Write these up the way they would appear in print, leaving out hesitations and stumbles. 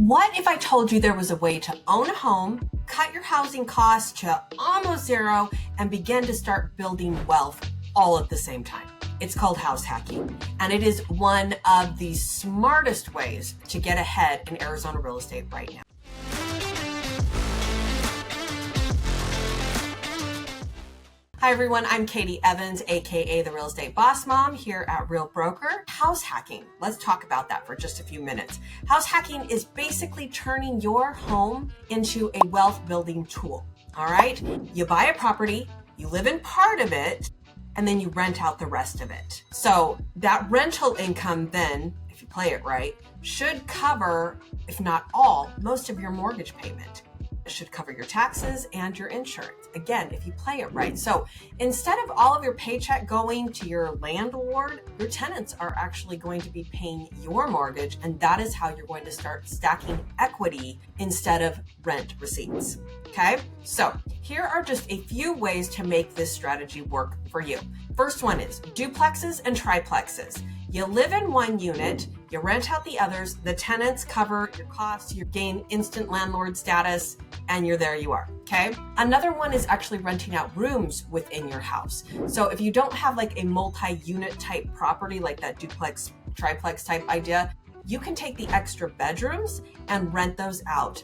What if I told you there was a way to own a home, cut your housing costs to almost zero, and begin to start building wealth all at the same time? It's called house hacking, and it is one of the smartest ways to get ahead in Arizona real estate right now. Hi everyone, I'm Katie Evans, aka the Real Estate Boss Mom here at Real Broker. House hacking, let's talk about that for just a few minutes. House hacking is basically turning your home into a wealth building tool, all right? You buy a property, you live in part of it, and then you rent out the rest of it. So that rental income then, if you play it right, should cover, if not all, most of your mortgage payment. It should cover your taxes and your insurance. Again, if you play it right. So instead of all of your paycheck going to your landlord, your tenants are actually going to be paying your mortgage, and that is how you're going to start stacking equity instead of rent receipts. Okay, so here are just a few ways to make this strategy work for you. First one is duplexes and triplexes. You live in one unit, you rent out the others, the tenants cover your costs, you gain instant landlord status, and there you are, okay? Another one is actually renting out rooms within your house. So if you don't have like a multi-unit type property, like that duplex, triplex type idea, you can take the extra bedrooms and rent those out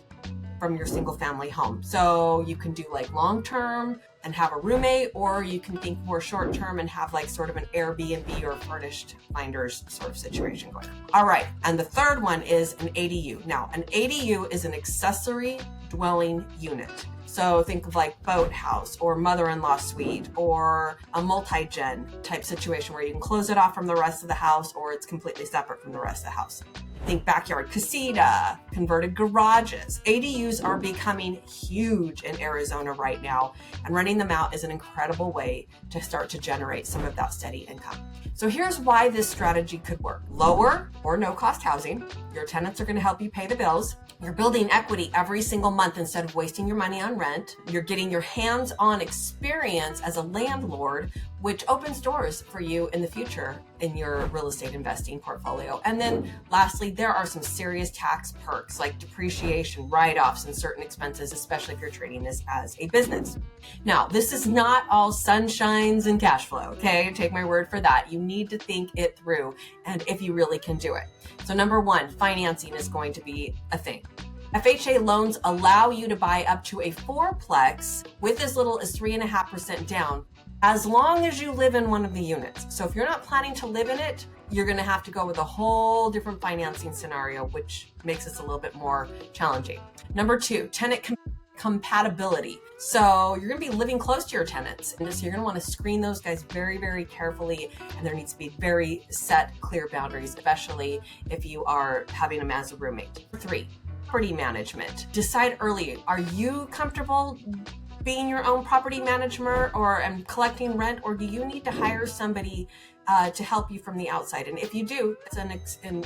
from your single family home. So you can do like long-term and have a roommate, or you can think more short-term and have like sort of an Airbnb or furnished finders sort of situation going on. All right, and the third one is an ADU. Now, an ADU is an accessory dwelling unit. So think of like boathouse or mother-in-law suite or a multi-gen type situation where you can close it off from the rest of the house, or it's completely separate from the rest of the house. Think backyard casita, converted garages. ADUs are becoming huge in Arizona right now, and renting them out is an incredible way to start to generate some of that steady income. So here's why this strategy could work. Lower or no cost housing. Your tenants are going to help you pay the bills. You're building equity every single month instead of wasting your money on rent. You're getting your hands-on experience as a landlord, which opens doors for you in the future in your real estate investing portfolio. And then lastly, there are some serious tax perks like depreciation, write-offs, and certain expenses, especially if you're treating this as a business. Now, this is not all sunshines and cash flow, okay? Take my word for that. You need to think it through, and if you really can do it. So number one, financing is going to be a thing. FHA loans allow you to buy up to a fourplex with as little as 3.5% down, as long as you live in one of the units. So if you're not planning to live in it, you're going to have to go with a whole different financing scenario, which makes this a little bit more challenging. Number two, tenant compatibility. So you're going to be living close to your tenants, and so you're going to want to screen those guys very, very carefully, and there needs to be very set, clear boundaries, especially if you are having them as a roommate. Three, property management. Decide early. Are you comfortable being your own property manager or collecting rent, or do you need to hire somebody to help you from the outside? And if you do, it's an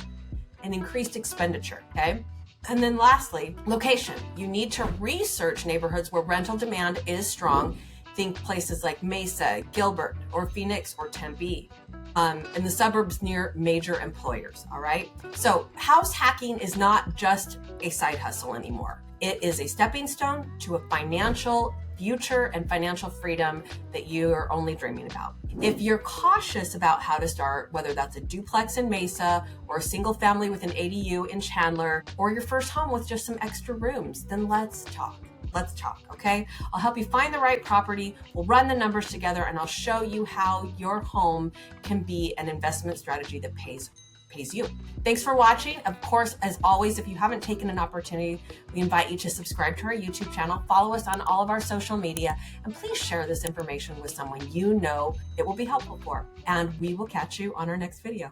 increased expenditure, okay? And then lastly, location. You need to research neighborhoods where rental demand is strong. Think places like Mesa, Gilbert, or Phoenix, or Tempe, in the suburbs near major employers, all right? So house hacking is not just a side hustle anymore. It is a stepping stone to a financial future and financial freedom that you are only dreaming about. If you're cautious about how to start, whether that's a duplex in Mesa or a single family with an ADU in Chandler, or your first home with just some extra rooms, then let's talk. Let's talk, okay? I'll help you find the right property. We'll run the numbers together, and I'll show you how your home can be an investment strategy that pays you. Thanks for watching. Of course, as always, if you haven't taken an opportunity, we invite you to subscribe to our YouTube channel, follow us on all of our social media, and please share this information with someone you know it will be helpful for. And we will catch you on our next video.